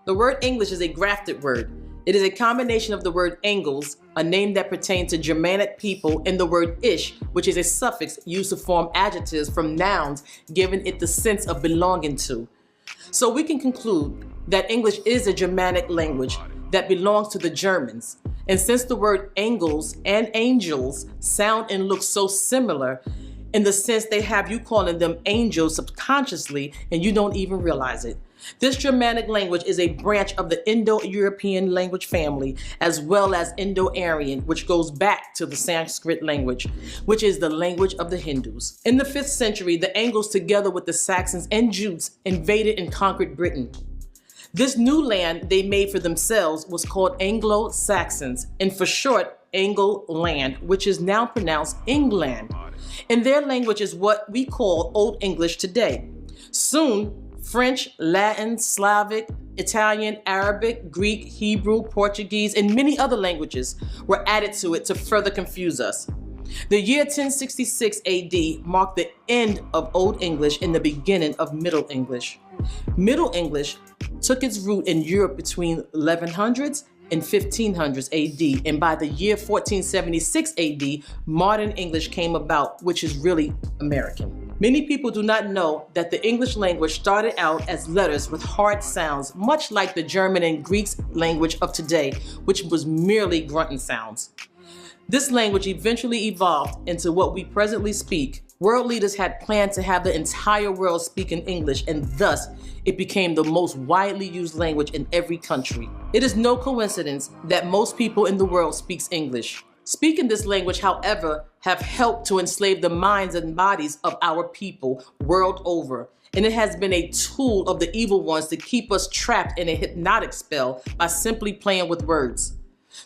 The word English is a grafted word. It is a combination of the word Engels, a name that pertains to Germanic people, and the word ish, which is a suffix used to form adjectives from nouns, giving it the sense of belonging to. So we can conclude that English is a Germanic language that belongs to the Germans. And since the word Engels and angels sound and look so similar, in the sense they have you calling them angels subconsciously and you don't even realize it. This Germanic language is a branch of the Indo-European language family, as well as Indo-Aryan, which goes back to the Sanskrit language, which is the language of the Hindus. In the 5th century, the Angles, together with the Saxons and Jutes, invaded and conquered Britain. This new land they made for themselves was called Anglo-Saxons, and for short, Anglo-land, which is now pronounced England. And their language is what we call Old English today. Soon, French, Latin, Slavic, Italian, Arabic, Greek, Hebrew, Portuguese, and many other languages were added to it to further confuse us. The year 1066 AD marked the end of Old English and the beginning of Middle English. Middle English took its root in Europe between 1100s and 1500s AD, and by the year 1476 AD, modern English came about, which is really American. Many people do not know that the English language started out as letters with hard sounds, much like the German and Greek language of today, which was merely grunting sounds. This language eventually evolved into what we presently speak. World leaders had planned to have the entire world speak in English, and thus it became the most widely used language in every country. It is no coincidence that most people in the world speaks English. Speaking this language, however, have helped to enslave the minds and bodies of our people world over, and it has been a tool of the evil ones to keep us trapped in a hypnotic spell by simply playing with words.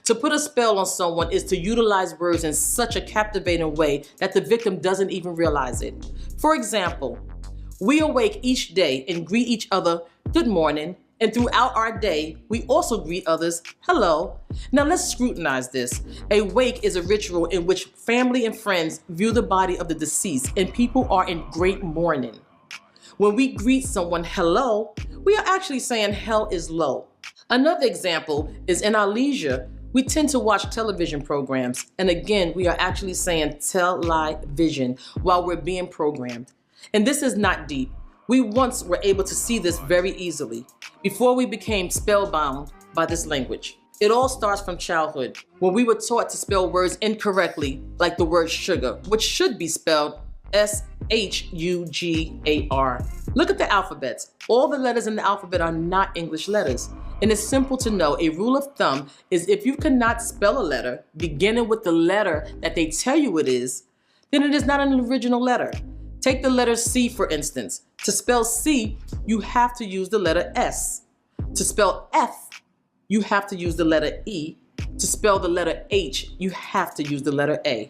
To put a spell on someone is to utilize words in such a captivating way that the victim doesn't even realize it. For example, we awake each day and greet each other, good morning, and throughout our day, we also greet others, hello. Now let's scrutinize this. A wake is a ritual in which family and friends view the body of the deceased and people are in great mourning. When we greet someone hello, we are actually saying hell is low. Another example is in our leisure, we tend to watch television programs, and again, we are actually saying tell-lie-vision while we're being programmed. And this is not deep. We once were able to see this very easily before we became spellbound by this language. It all starts from childhood, when we were taught to spell words incorrectly, like the word sugar, which should be spelled S-H-U-G-A-R. Look at the alphabets. All the letters in the alphabet are not English letters. And it's simple to know. A rule of thumb is if you cannot spell a letter beginning with the letter that they tell you it is, then it is not an original letter. Take the letter C, for instance. To spell C, you have to use the letter S. To spell F, you have to use the letter E. To spell the letter H, you have to use the letter A.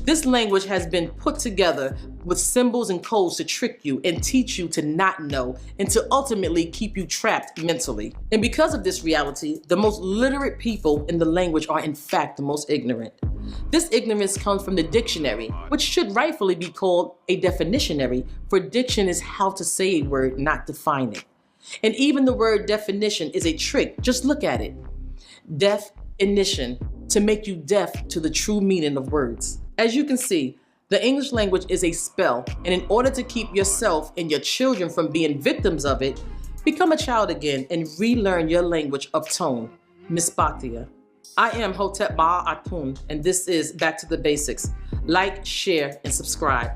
This language has been put together with symbols and codes to trick you and teach you to not know and to ultimately keep you trapped mentally. And because of this reality, the most literate people in the language are in fact the most ignorant. This ignorance comes from the dictionary, which should rightfully be called a definitionary, for diction is how to say a word, not define it. And even the word definition is a trick. Just look at it. Definition, to make you deaf to the true meaning of words. As you can see, the English language is a spell, and in order to keep yourself and your children from being victims of it, become a child again and relearn your language of tone. Mispatia. I am Hotep Ba Atun, and this is Back to the Basics. Like, share, and subscribe.